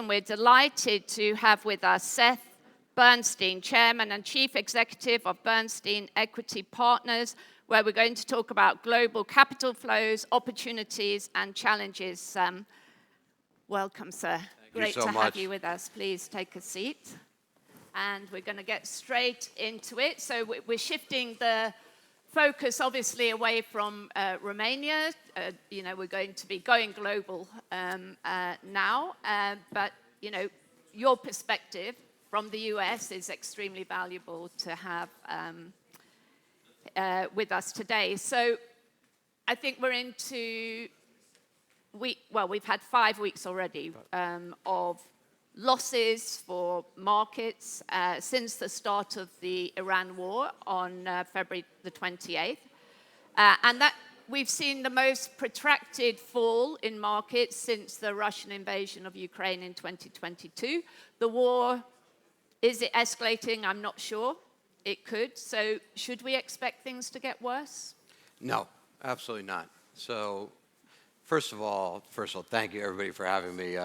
and we're delighted to have with us Seth Bernstein, Chairman and Chief Executive of Bernstein Equity Partners, where we're going to talk about global capital flows, opportunities, and challenges. Welcome, sir. Great to have you with us. Please take a seat. And we're going to get straight into it. So we're shifting the focus, obviously, away from Romania. We're going to be going global now. But, your perspective from the US is extremely valuable to have with us today. So I think we're into, we've had 5 weeks already of losses for markets since the start of the Iran war on February the 28th. And that we've seen the most protracted fall in markets since the Russian invasion of Ukraine in 2022. The war, is it escalating? I'm not sure. It could. So should we expect things to get worse? No, absolutely not. So first of all, thank you everybody for having me.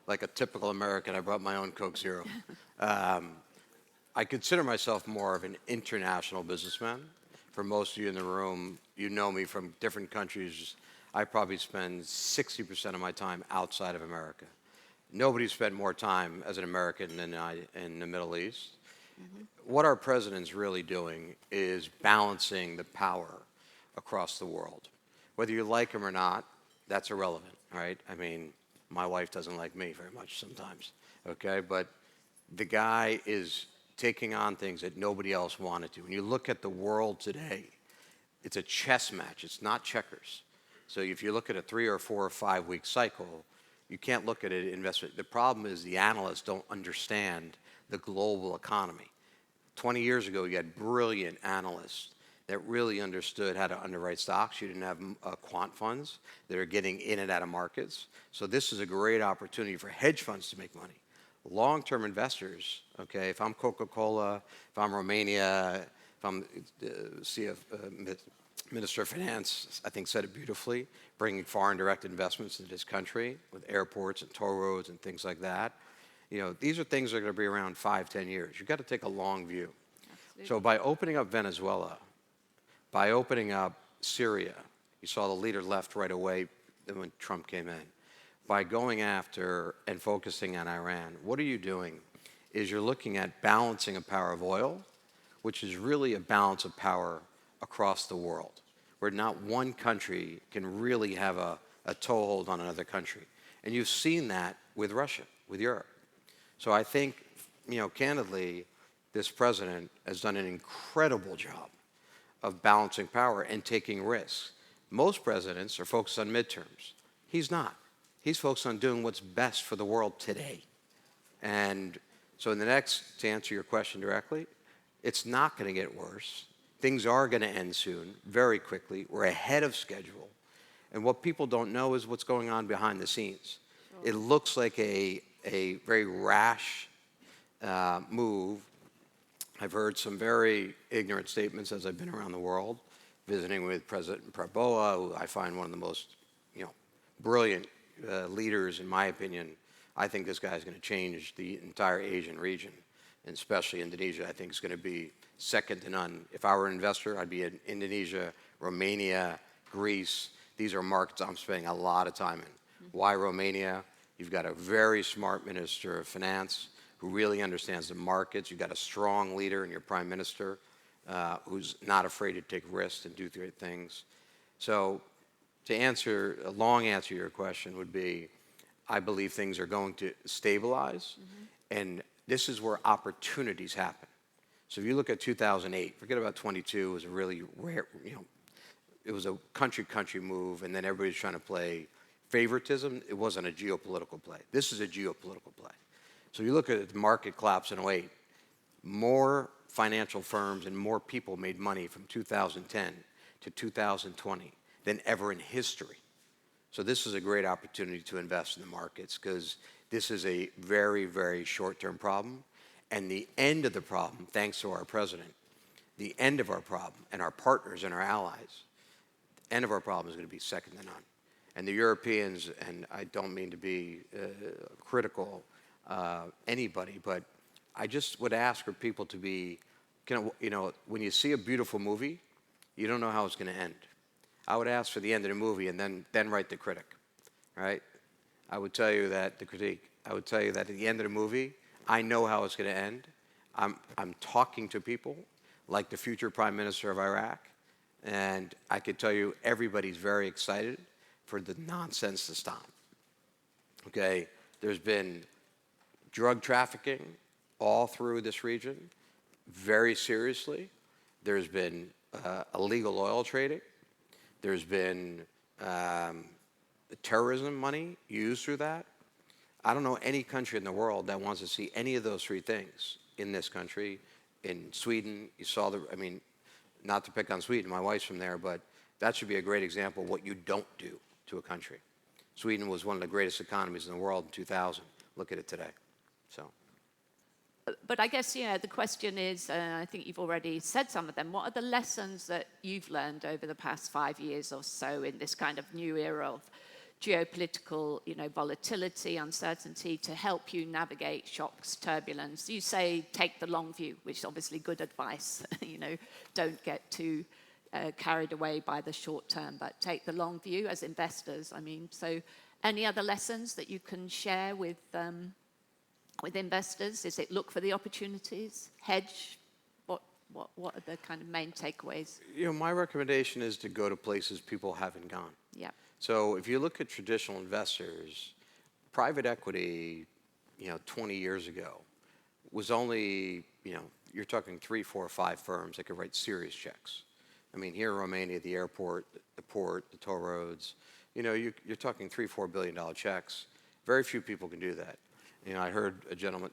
Like a typical American, I brought my own Coke Zero. I consider myself more of an international businessman. For most of you in the room, you know me from different countries. I probably spend 60% of my time outside of America. Nobody spent more time as an American than I in the Middle East. Mm-hmm. What our president's really doing is balancing the power across the world. Whether you like him or not, that's irrelevant, right? I mean, my wife doesn't like me very much sometimes, okay? But the guy is taking on things that nobody else wanted to. When you look at the world today, it's a chess match. It's not checkers. So if you look at a 3 or 4 or 5 week cycle, you can't look at it investment. The problem is the analysts don't understand the global economy. 20 years ago, you had brilliant analysts that really understood how to underwrite stocks. You didn't have quant funds that are getting in and out of markets. So this is a great opportunity for hedge funds to make money. Long-term investors, okay, if I'm Coca-Cola, if I'm Romania, if I'm Minister of Finance, I think said it beautifully, bringing foreign direct investments into this country with airports and toll roads and things like that. These are things that are going to be around 5-10 years. You've got to take a long view. Absolutely. So by opening up Venezuela, by opening up Syria, you saw the leader left right away when Trump came in. By going after and focusing on Iran, what are you doing? Is you're looking at balancing a power of oil, which is really a balance of power across the world, where not one country can really have a toehold on another country. And you've seen that with Russia, with Europe. So I think, candidly, this president has done an incredible job of balancing power and taking risks. Most presidents are focused on midterms. He's not. He's focused on doing what's best for the world today. And so to answer your question directly, it's not going to get worse. Things are going to end soon, very quickly. We're ahead of schedule. And what people don't know is what's going on behind the scenes. Sure. It looks like a very rash move. I've heard some very ignorant statements as I've been around the world, visiting with President Prabowo, who I find one of the most, brilliant leaders, in my opinion. I think this guy's going to change the entire Asian region, and especially Indonesia. I think it's going to be second to none. If I were an investor, I'd be in Indonesia, Romania, Greece. These are markets I'm spending a lot of time in. Mm-hmm. Why Romania? You've got a very smart minister of finance who really understands the markets. You've got a strong leader in your prime minister who's not afraid to take risks and do great things. So a long answer to your question would be, I believe things are going to stabilize, mm-hmm. and this is where opportunities happen. So if you look at 2008, forget about 22, it was a really rare, it was a country move, and then everybody's trying to play favoritism. It wasn't a geopolitical play. This is a geopolitical play. So you look at the market collapse in 2008, more financial firms and more people made money from 2010 to 2020 than ever in history. So this is a great opportunity to invest in the markets because this is a very, very short-term problem. And the end of the problem, thanks to our president, the end of our problem and our partners and our allies, the end of our problem is going to be second to none. And the Europeans, and I don't mean to be critical anybody, but I just would ask for people to be, when you see a beautiful movie, you don't know how it's going to end. I would ask for the end of the movie and then write the critic, right? I would tell you that the critique. I would tell you that at the end of the movie, I know how it's going to end. I'm talking to people like the future Prime Minister of Iraq, and I could tell you everybody's very excited for the nonsense to stop. Okay, there's been drug trafficking all through this region, very seriously. There's been illegal oil trading. There's been terrorism money used through that. I don't know any country in the world that wants to see any of those three things in this country. In Sweden, you saw not to pick on Sweden, my wife's from there, but that should be a great example of what you don't do to a country. Sweden was one of the greatest economies in the world in 2000. Look at it today. So. But I guess, the question is, I think you've already said some of them, what are the lessons that you've learned over the past 5 years or so in this kind of new era of geopolitical, volatility, uncertainty to help you navigate shocks, turbulence? You say take the long view, which is obviously good advice. Don't get too carried away by the short term, but take the long view as investors. So any other lessons that you can share with investors? Is it look for the opportunities, hedge? What are the kind of main takeaways? My recommendation is to go to places people haven't gone. Yeah. So if you look at traditional investors, private equity, 20 years ago was only, you're talking 3, 4, 5 firms that could write serious checks. Here in Romania, the airport, the port, the toll roads, you're talking $3, $4 billion checks. Very few people can do that. I heard a gentleman,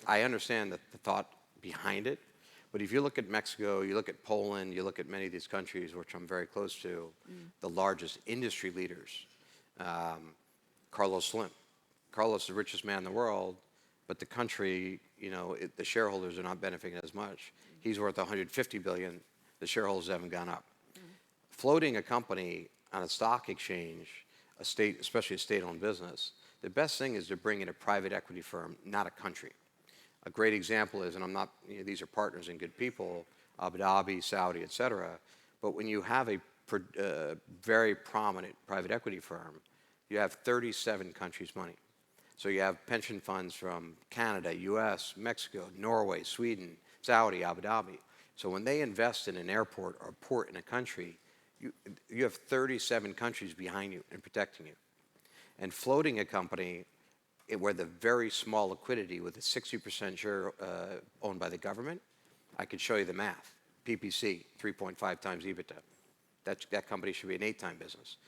I understand the thought behind it, but if you look at Mexico, you look at Poland, you look at many of these countries, which I'm very close to, the largest industry leaders, Carlos Slim. Carlos is the richest man in the world, but the country, the shareholders are not benefiting as much. He's worth 150 billion. The shareholders haven't gone up. Floating a company on a stock exchange, especially a state-owned business, the best thing is to bring in a private equity firm, not a country. A great example is, and I'm not, these are partners and good people, Abu Dhabi, Saudi, et cetera, but when you have a very prominent private equity firm, you have 37 countries' money. So you have pension funds from Canada, US, Mexico, Norway, Sweden, Saudi, Abu Dhabi. So when they invest in an airport or a port in a country, you have 37 countries behind you and protecting you. And floating a company where the very small liquidity with a 60% share owned by the government, I could show you the math. PPC, 3.5 times EBITDA. That company should be an 8-time business.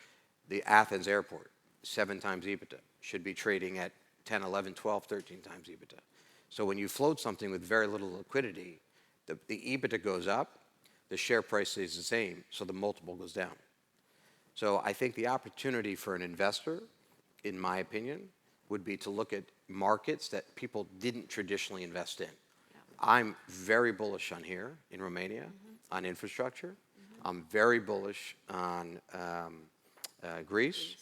The Athens airport, 7 times EBITDA, should be trading at 10, 11, 12, 13 times EBITDA. So when you float something with very little liquidity, the EBITDA goes up, the share price stays the same, so the multiple goes down. So I think the opportunity for an investor, in my opinion, would be to look at markets that people didn't traditionally invest in. Yeah. I'm very bullish on here in Romania, on infrastructure. I'm very bullish on Greece.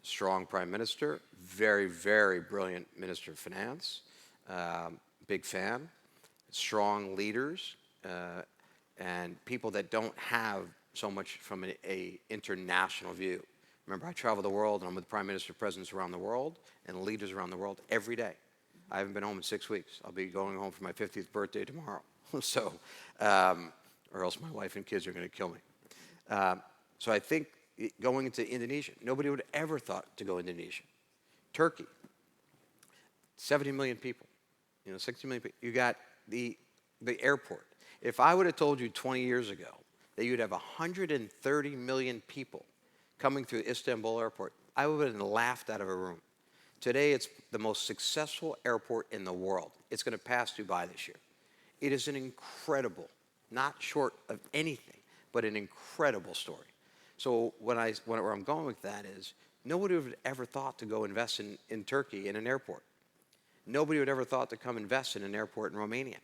Strong prime minister, very, very brilliant minister of finance, big fan. Strong leaders, and people that don't have so much from an international view. Remember, I travel the world, and I'm with prime minister presidents around the world and leaders around the world every day. I haven't been home in 6 weeks. I'll be going home for my 50th birthday tomorrow. So, or else my wife and kids are going to kill me. So I think going into Indonesia, nobody would ever thought to go Indonesia. Turkey, 70 million people, 60 million people. You got the airport. If I would have told you 20 years ago that you'd have 130 million people coming through Istanbul airport, I would have laughed out of a room. Today, it's the most successful airport in the world. It's going to pass Dubai this year. It is an incredible, not short of anything, but an incredible story. So where I'm going with that is, nobody would have ever thought to go invest in Turkey in an airport. Nobody would ever thought to come invest in an airport in Romania.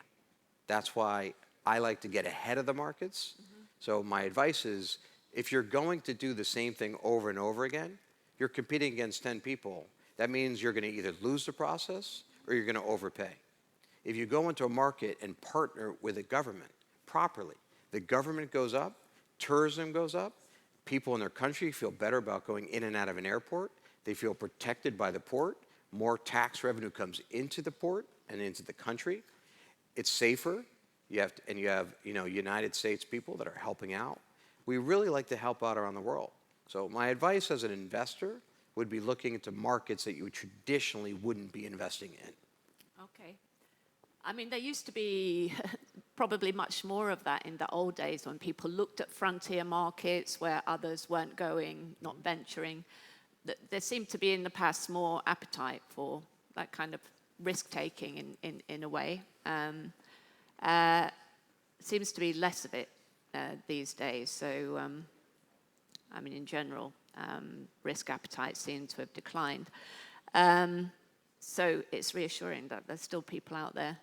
That's why I like to get ahead of the markets. So my advice is, If you're going to do the same thing over and over again, you're competing against 10 people. That means you're going to either lose the process or you're going to overpay. If you go into a market and partner with a government properly, the government goes up, tourism goes up, people in their country feel better about going in and out of an airport, they feel protected by the port, more tax revenue comes into the port and into the country, it's safer, you have United States people that are helping out. We really like to help out around the world. So my advice as an investor would be looking into markets that you traditionally wouldn't be investing in. Okay. I mean, there used to be probably much more of that in the old days when people looked at frontier markets where others weren't going, not venturing. There seemed to be in the past more appetite for that kind of risk-taking in a way. Seems to be less of it these days. So, I mean, in general, risk appetite seems to have declined. So it's reassuring that there's still people out there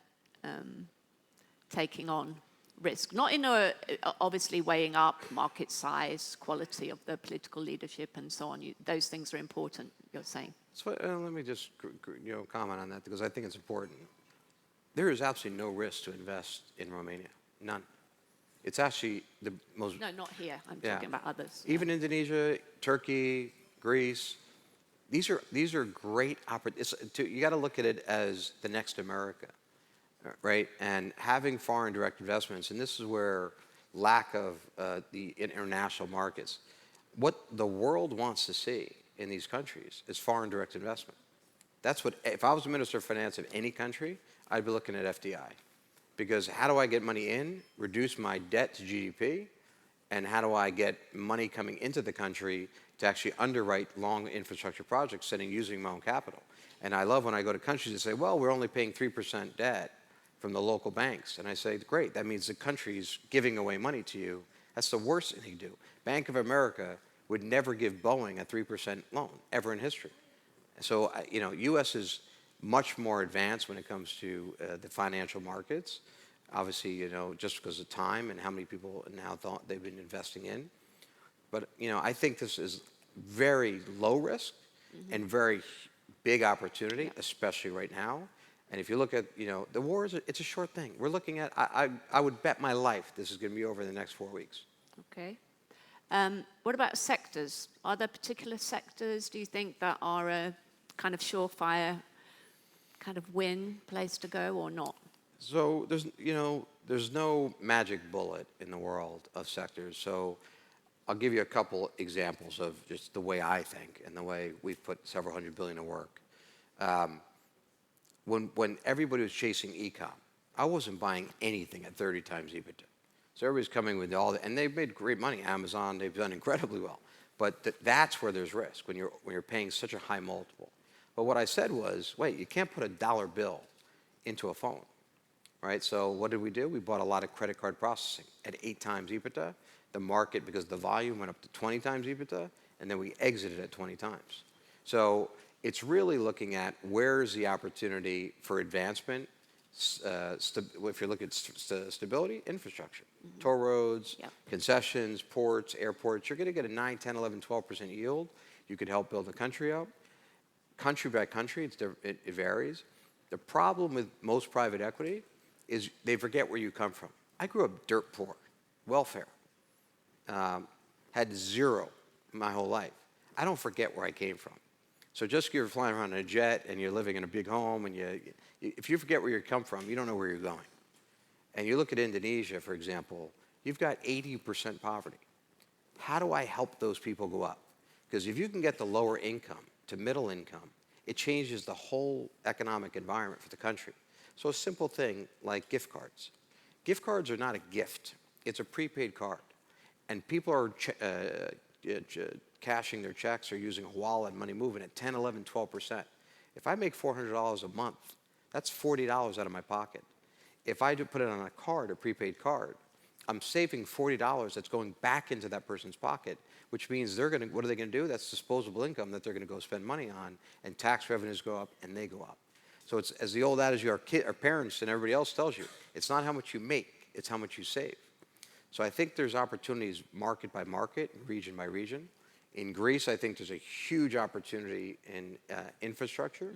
taking on risk. Not in a, obviously weighing up market size, quality of the political leadership and so on. Those things are important, you're saying. So let me just comment on that because I think it's important. There is absolutely no risk to invest in Romania. None. It's actually the most... No, not here. I'm talking about others. Even Indonesia, Turkey, Greece, these are great opportunities. You got to look at it as the next America, right? And having foreign direct investments, and this is where lack of the international markets, what the world wants to see in these countries is foreign direct investment. That's what, if I was the Minister of Finance of any country, I'd be looking at FDI. Because how do I get money in, reduce my debt to GDP, and how do I get money coming into the country to actually underwrite long infrastructure projects and using my own capital? And I love when I go to countries that say, well, we're only paying 3% debt from the local banks. And I say, great, that means the country's giving away money to you. That's the worst thing they do. Bank of America would never give Boeing a 3% loan, ever in history. So, U.S. is much more advanced when it comes to the financial markets. Obviously, just because of time and how many people now thought they've been investing in. But, I think this is very low risk and very big opportunity, especially right now. And if you look at, the war, it's a short thing. We're looking at, I would bet my life this is going to be over in the next 4 weeks. Okay. What about sectors? Are there particular sectors, do you think, that are a kind of surefire kind of win place to go or not? So there's no magic bullet in the world of sectors. So I'll give you a couple examples of just the way I think and the way we've put several $100 billion to work. When everybody was chasing e-com, I wasn't buying anything at 30 times EBITDA. So everybody's coming with all that, and they've made great money. Amazon, they've done incredibly well. But that's where there's risk, when you're paying such a high multiple. But what I said was, wait, you can't put a dollar bill into a phone, right? So what did we do? We bought a lot of credit card processing at 8 times EBITDA. The market, because the volume went up to 20 times EBITDA, and then we exited at 20 times. So it's really looking at where's the opportunity for advancement. If you look at stability, infrastructure, toll roads, concessions, ports, airports, you're going to get a 9, 10, 11, 12% yield. You could help build the country up. Country by country, it varies. The problem with most private equity is they forget where you come from. I grew up dirt poor, welfare, had zero my whole life. I don't forget where I came from. So just because you're flying around in a jet and you're living in a big home, and if you forget where you come from, you don't know where you're going. And you look at Indonesia, for example, you've got 80% poverty. How do I help those people go up? Because if you can get the lower income to middle income, it changes the whole economic environment for the country. So a simple thing like gift cards. Gift cards are not a gift. It's a prepaid card. And people are cashing their checks or using a wallet, money moving at 10, 11, 12%. If I make $400 a month, that's $40 out of my pocket. If I do put it on a card, a prepaid card, I'm saving $40 that's going back into that person's pocket, which means what are they going to do? That's disposable income that they're going to go spend money on, and tax revenues go up and they go up. So it's, as the old adage, our parents and everybody else tells you, it's not how much you make, it's how much you save. So I think there's opportunities market by market, region by region. In Greece, I think there's a huge opportunity in infrastructure.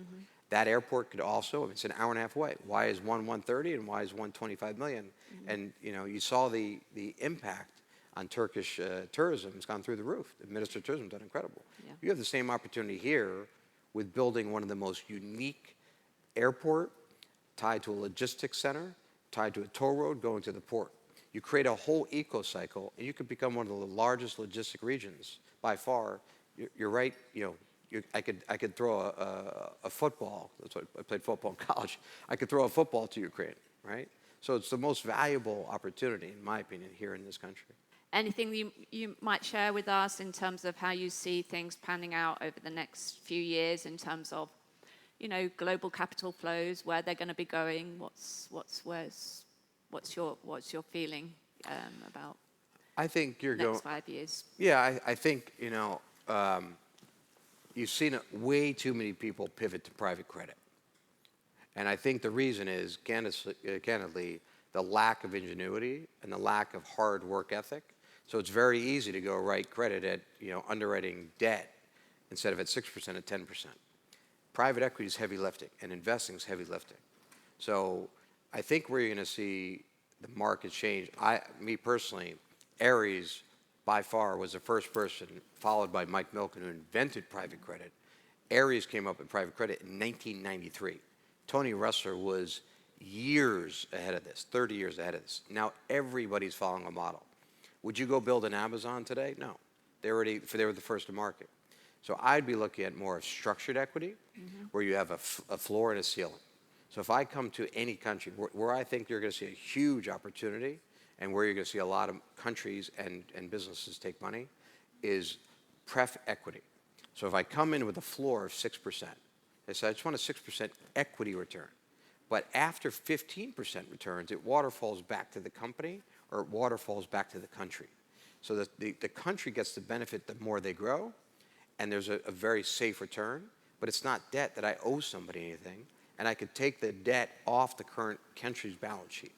That airport could also, it's an hour and a half away. Why is one 130 and why is one 25 million? And you saw the impact on Turkish tourism. It's gone through the roof. The Minister of Tourism done incredible. Yeah. You have the same opportunity here with building one of the most unique airport tied to a logistics center, tied to a toll road going to the port. You create a whole eco-cycle, and you could become one of the largest logistic regions by far. You're right. I could throw a football. That's what I played football in college. I could throw a football to Ukraine, right? So it's the most valuable opportunity, in my opinion, here in this country. Anything you might share with us in terms of how you see things panning out over the next few years in terms of, global capital flows, where they're going to be going? What's your feeling about? I think you're next 5 years? Yeah, I think you've seen way too many people pivot to private credit, and I think the reason is candidly the lack of ingenuity and the lack of hard work ethic. So it's very easy to go write credit at underwriting debt instead of at 6% at 10%. Private equity is heavy lifting, and investing is heavy lifting. So I think where you're going to see the market change, me personally, Ares by far was the first person, followed by Mike Milken, who invented private credit. Ares came up in private credit in 1993. Tony Ressler was years ahead of this, 30 years ahead of this. Now everybody's following a model. Would you go build an Amazon today? No. They were the first to market. So I'd be looking at more of structured equity, where you have a floor and a ceiling. So if I come to any country where I think you're going to see a huge opportunity and where you're going to see a lot of countries and businesses take money is pref equity. So if I come in with a floor of 6%, they say, I just want a 6% equity return. But after 15% returns, it waterfalls back to the company or it waterfalls back to the country. So that the country gets the benefit the more they grow, and there's a very safe return, but it's not debt that I owe somebody anything, and I could take the debt off the current country's balance sheet.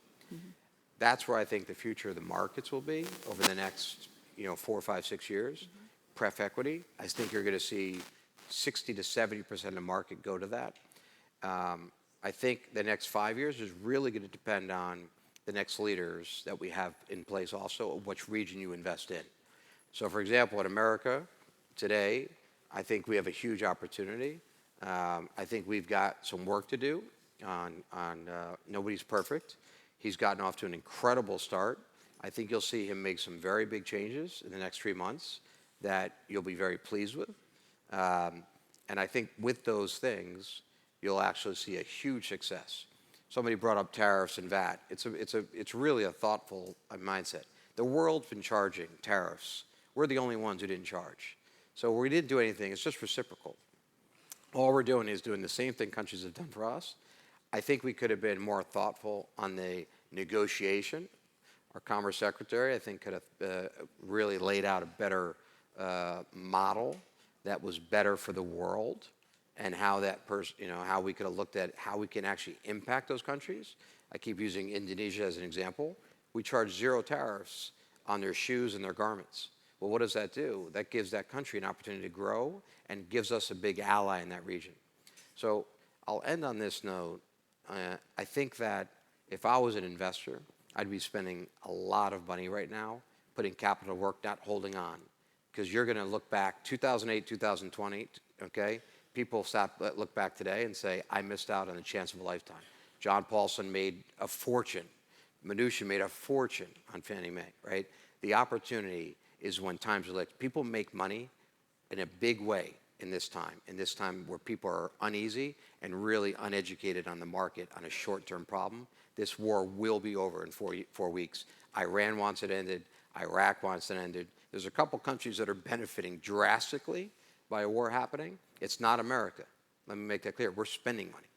That's where I think the future of the markets will be over the next 4, 5, 6 years. Pref equity, I think you're going to see 60 to 70% of the market go to that. I think the next 5 years is really going to depend on the next leaders that we have in place also, of which region you invest in. So for example, in America today, I think we have a huge opportunity. I think we've got some work to do on nobody's perfect. He's gotten off to an incredible start. I think you'll see him make some very big changes in the next 3 months that you'll be very pleased with. And I think with those things, you'll actually see a huge success. Somebody brought up tariffs and VAT. It's really a thoughtful mindset. The world's been charging tariffs. We're the only ones who didn't charge. So we didn't do anything. It's just reciprocal. All we're doing is doing the same thing countries have done for us. I think we could have been more thoughtful on the negotiation. Our Commerce Secretary, I think, could have really laid out a better model that was better for the world, and how that how we could have looked at how we can actually impact those countries. I keep using Indonesia as an example. We charge 0 tariffs on their shoes and their garments. Well, what does that do? That gives that country an opportunity to grow and gives us a big ally in that region. So I'll end on this note. I think that if I was an investor, I'd be spending a lot of money right now, putting capital to work, not holding on. Because you're going to look back, 2008, 2020, okay? People look back today and say, I missed out on the chance of a lifetime. John Paulson made a fortune. Mnuchin made a fortune on Fannie Mae, right? The opportunity is when times are like, people make money in a big way in this time where people are uneasy and really uneducated on the market on a short-term problem. This war will be over in 4 weeks. Iran wants it ended. Iraq wants it ended. There's a couple countries that are benefiting drastically by a war happening. It's not America. Let me make that clear. We're spending money.